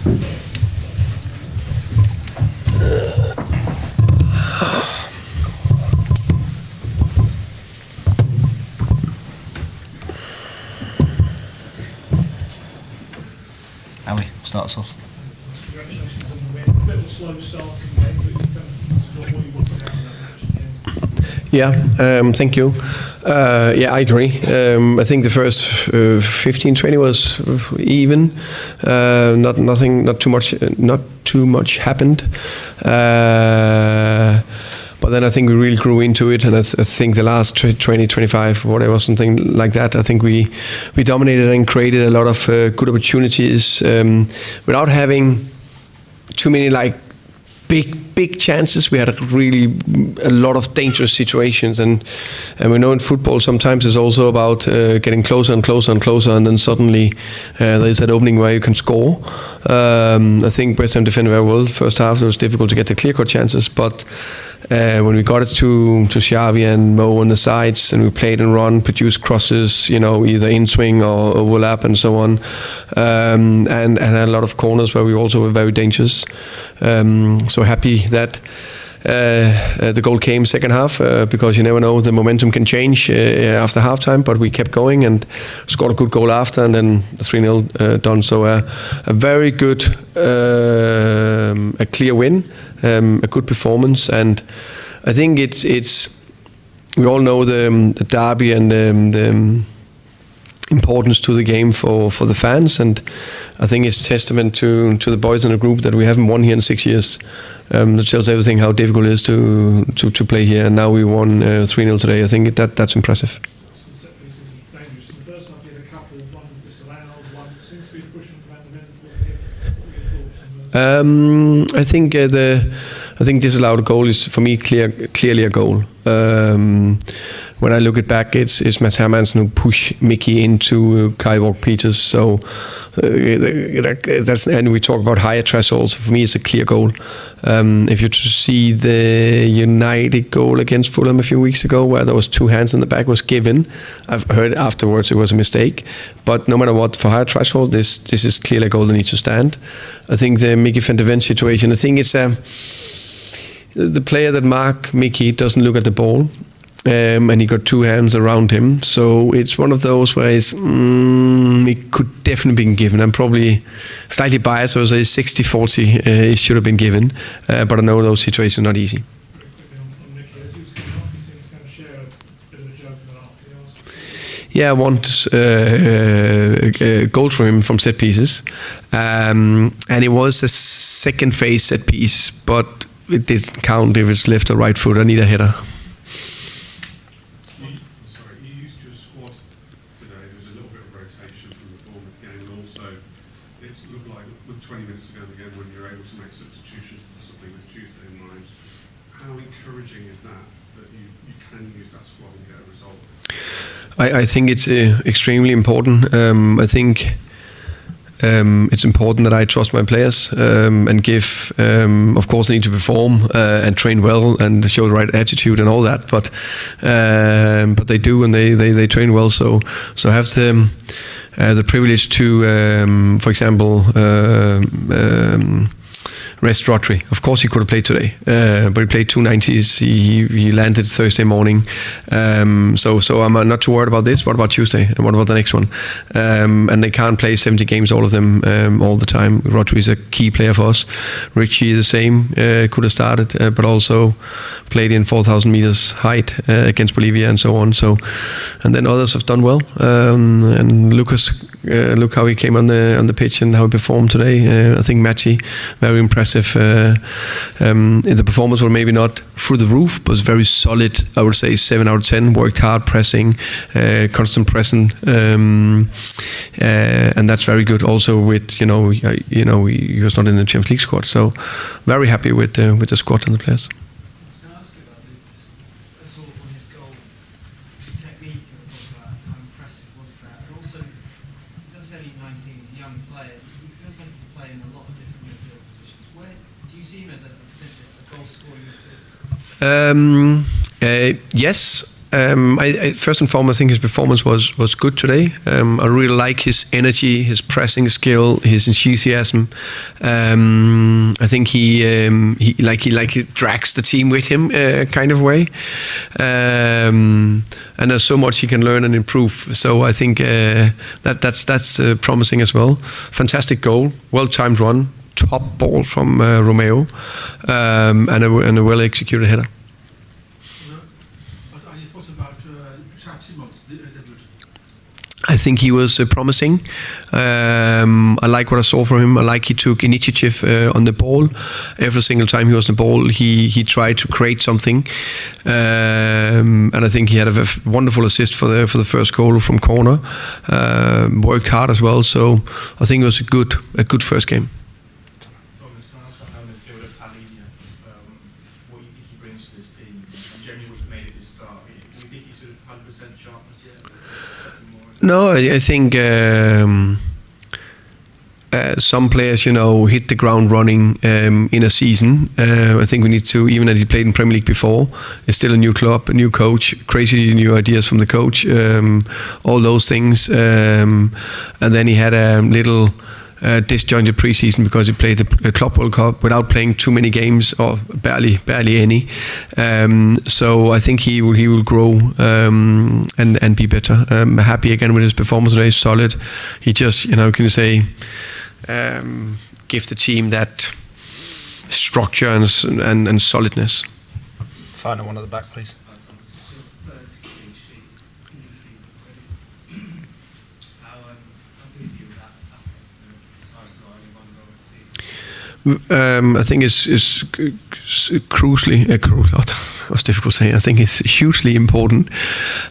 Howie, start us off. Congratulations on the win. A bit of a slow starting game, but you've done what you wanted out of that match again. Yeah, thank you. Yeah, I agree. I think the first 15-20 was even. Not too much happened. But then I think we really grew into it, and I think the last 20-25, whatever, something like that, I think we dominated and created a lot of good opportunities without having too many like big chances. We had really a lot of dangerous situations, and we know in football sometimes it's also about getting closer and closer and closer, and then suddenly there's that opening where you can score. I think West Ham defended very well first half. It was difficult to get the clear-cut chances, but when we got it to Xavi and Mo on the sides, and we played and run, produced crosses, either in swing or overlap and so on, and had a lot of corners where we also were very dangerous. So happy that the goal came second half, because you never know, the momentum can change after halftime, but we kept going and scored a good goal after, and then 3-0 done. So a very good, a clear win, a good performance, and I think it's we all know the derby and the importance to the game for the fans, and I think it's testament to the boys in the group that we haven't won here in 6 years. That shows everything how difficult it is to play here, and now we won 3-0 today. I think that's impressive. Set pieces are dangerous. In the first half, you had a couple, one disallowed, one seems to be pushing for that event. What are your thoughts on that? I think disallowed goal is for me clearly a goal. When I look it back, it's Mads Hermansen who pushed Mickey into Kyle Walker-Peters. So that's, and we talk about higher thresholds. For me, it's a clear goal. If you see the United goal against Fulham a few weeks ago, where there was two hands in the back was given, I've heard afterwards it was a mistake. But no matter what, for higher threshold, this is clearly a goal that needs to stand. I think the Mickey van de Ven situation, I think it's the player that marked Mickey doesn't look at the ball. And he got two hands around him, so it's one of those where it could definitely been given. I'm probably slightly biased, so I say 60-40 it should have been given, but I know those situations are not easy. On Mickey, as he was coming off, he seemed to kind of share a bit of a joke in the half. Yeah, I want goals from him from set pieces, and it was a second phase set piece, but it didn't count if it's left or right foot. I need a header. I think it's extremely important. I think it's important that I trust my players and give. Of course, they need to perform and train well and show the right attitude and all that. But they do, and they train well. So I have the privilege to, for example, rest Rodri. Of course, he could have played today, but he played 2 90s. He landed Thursday morning. So I'm not too worried about this. What about Tuesday? And what about the next one? And they can't play 70 games, all of them, all the time. Rodri is a key player for us. Richie, the same, could have started, but also played in 4,000 meters height against Bolivia and so on. So, and then others have done well. And Lucas, look how he came on the pitch and how he performed today. I think Matty, very impressive. The performance was maybe not through the roof, but was very solid. I would say 7 out of 10. Worked hard, pressing, constant pressing, and that's very good. Also with he was not in the Champions League squad, so very happy with the squad and the players. Yes, First and foremost, I think his performance was good today. I really like his energy, his pressing skill, his enthusiasm. I think he drags the team with him, kind of way. And there's so much he can learn and improve. So I think that's promising as well. Fantastic goal, well-timed run, top ball from Romeo, and a well-executed header. I think he was promising. I like what I saw from him. I like he took initiative on the ball. Every single time he was on the ball, he tried to create something. And I think he had a wonderful assist for the first goal from corner. Worked hard as well. So I think it was a good first game. Thomas, can I ask about the midfield of Palinia? What you think he brings to this team? And generally what you made at the start. Do you think he's sort of 100% sharpness yet? No, I think some players, hit the ground running in a season. I think we need to, even as he played in Premier League before, it's still a new club, a new coach, crazy new ideas from the coach, all those things. And then he had a little disjointed preseason because he played the Club World Cup without playing too many games or barely any. So I think he will grow and be better. I'm happy again with his performance today. Solid. He just give the team that structure and solidness. Final one at the back, please. I think it's crucially, it was difficult to say. I think it's hugely important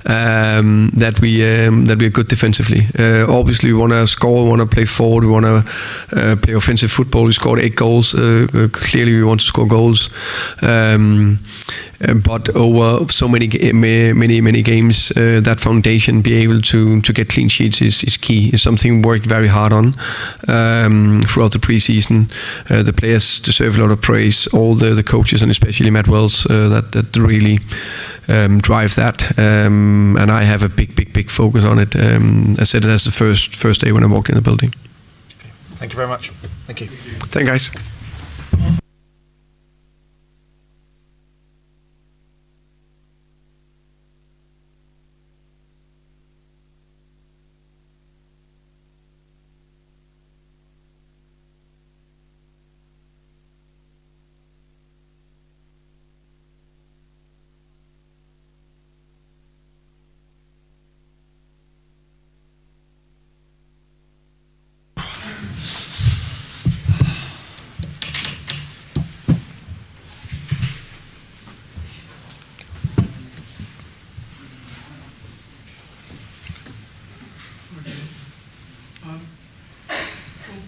that we are good defensively. Obviously, we want to score, we want to play forward, we want to play offensive football. We scored 8 goals. Clearly, we want to score goals. But over so many games, that foundation, be able to get clean sheets is key. It's something we worked very hard on throughout the preseason. The players deserve a lot of praise. All the coaches, and especially Matt Wells, that really drive that. And I have a big focus on it. I said it as the first day when I walked in the building. Okay. Thank you very much. Thank you. Thank you, guys.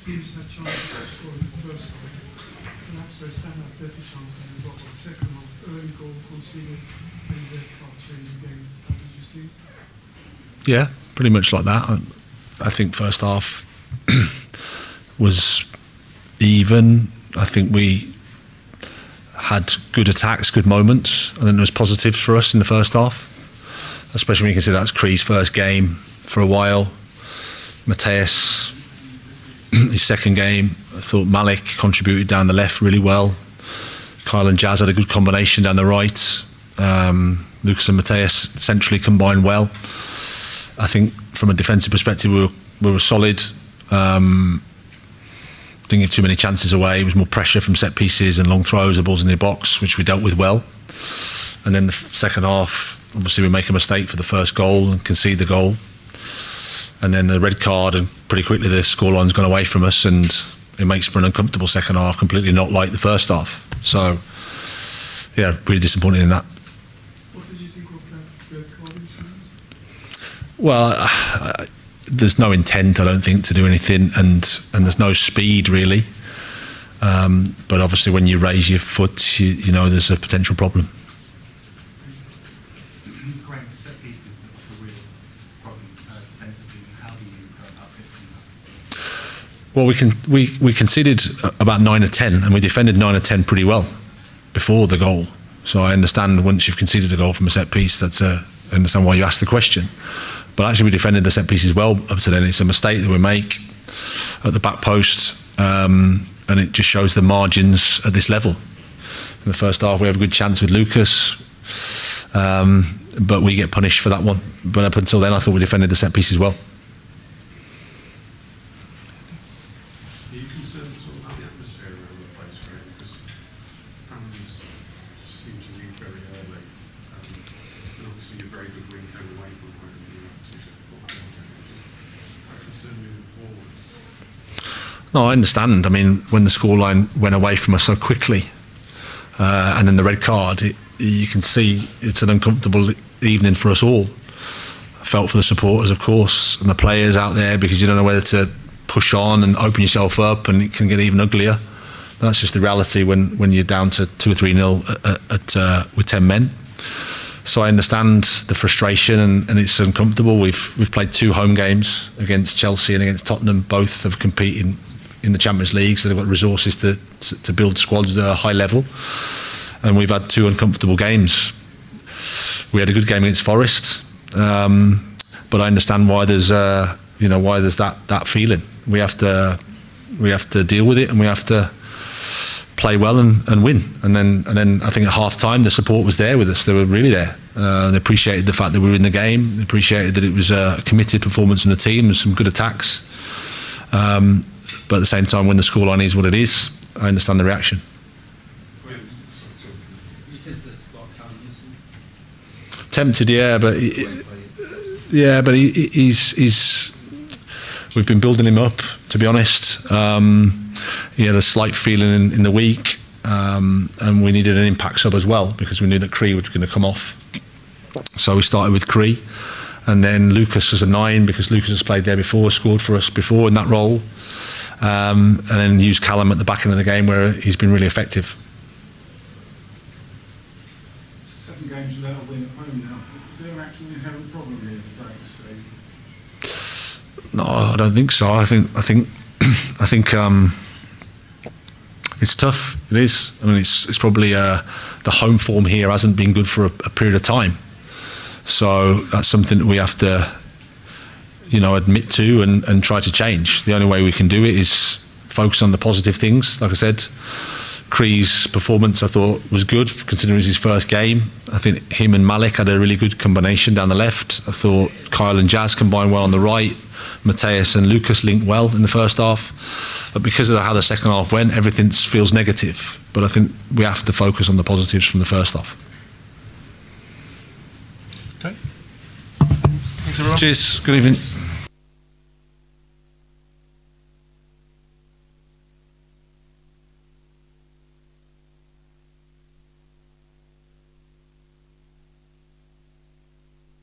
Teams had chances to score in the first half. Perhaps they stand up better chances as well. But the second half, early goal conceded, and red card changed the game. How did you see it? Yeah, pretty much like that. I think first half was even. I think we had good attacks, good moments. I think there was positives for us in the first half, especially when you consider that's Kree's first game for a while. Mateus, his second game, I thought Malik contributed down the left really well. Kyle and Jazz had a good combination down the right. Lucas and Mateus centrally combined well. I think from a defensive perspective, we were solid. Didn't give too many chances away. It was more pressure from set pieces and long throws, the balls in the box, which we dealt with well. And then the second half, obviously we make a mistake for the first goal and concede the goal. And then the red card, and pretty quickly the scoreline's gone away from us, and it makes for an uncomfortable second half, completely not like the first half. So, yeah, really disappointed in that. What did you think of that red card incident? Well, there's no intent, I don't think, to do anything, and there's no speed really. But obviously, when you raise your foot, you know there's a potential problem. Well, we conceded about 9 or 10, and we defended 9 or 10 pretty well before the goal. So I understand once you've conceded a goal from a set piece, that's I understand why you asked the question. But actually we defended the set pieces well up to then. It's a mistake that we make at the back post, and it just shows the margins at this level. In the first half we have a good chance with Lucas, but we get punished for that one. But up until then I thought we defended the set pieces well. Are you concerned at all about the atmosphere around the place, Graham? Because families seem to leave very early. And obviously you're very good win going away from home and you're not too difficult at home. Is that concern moving forwards? No, I understand. I mean, when the scoreline went away from us so quickly, and then the red card, you can see it's an uncomfortable evening for us all. I felt for the supporters, of course, and the players out there, because you don't know whether to push on and open yourself up, and it can get even uglier. But that's just the reality when you're down to 2 or 3-0 with 10 men. So I understand the frustration, and it's uncomfortable. We've played 2 home games against Chelsea and against Tottenham. Both have competed in the Champions League, so they've got resources to build squads at a high level. And we've had 2 uncomfortable games. We had a good game against Forest, but I understand why there's that feeling. We have to deal with it, and we have to play well and win. And then I think at half time the support was there with us. They were really there. They appreciated the fact that we were in the game. They appreciated that it was a committed performance from the team and some good attacks. But at the same time, when the scoreline is what it is, I understand the reaction. Tempted, yeah, but he's. We've been building him up, to be honest. He had a slight feeling in the week, and we needed an impact sub as well, because we knew that Cree was going to come off. So we started with Cree, and then Lucas as a 9, because Lucas has played there before, scored for us before in that role, and then used Callum at the back end of the game where he's been really effective. 7 games without a win at home now. Is there actually an inherent problem here today? No, I don't think so. I think it's tough. It is. I mean, it's probably the home form here hasn't been good for a period of time. So that's something that we have to, admit to and try to change. The only way we can do it is focus on the positive things. Like I said, Cree's performance I thought was good considering it was his first game. I think him and Malik had a really good combination down the left. I thought Kyle and Jazz combined well on the right. Mateus and Lucas linked well in the first half. But because of how the second half went, everything feels negative. But I think we have to focus on the positives from the first half. Okay. Thanks everyone. Cheers. Good evening.